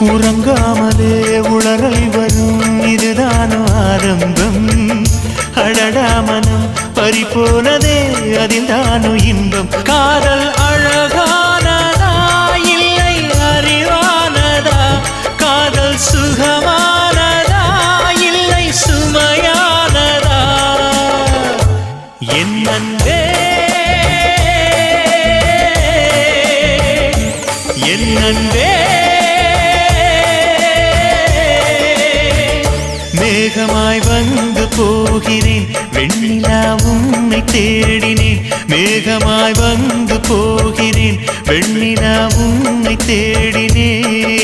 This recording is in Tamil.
உறங்காமலே உளறல் வரும் இதுதான் ஆரம்பம். அடடா மனம் பறிபோனதே அதில் தானோ இன்பம். காதல் அழகானதா இல்லை அறிவானதா? காதல் சுகமானதா இல்லை சுமையானதா? என் அன்பே என் அன்பே மேகமாய் வந்து போகிறேன் வெண்ணிலா உன்னை தேடினேன். மேகமாய் வந்து போகிறேன் வெண்ணிலா உன்னை தேடினேன்.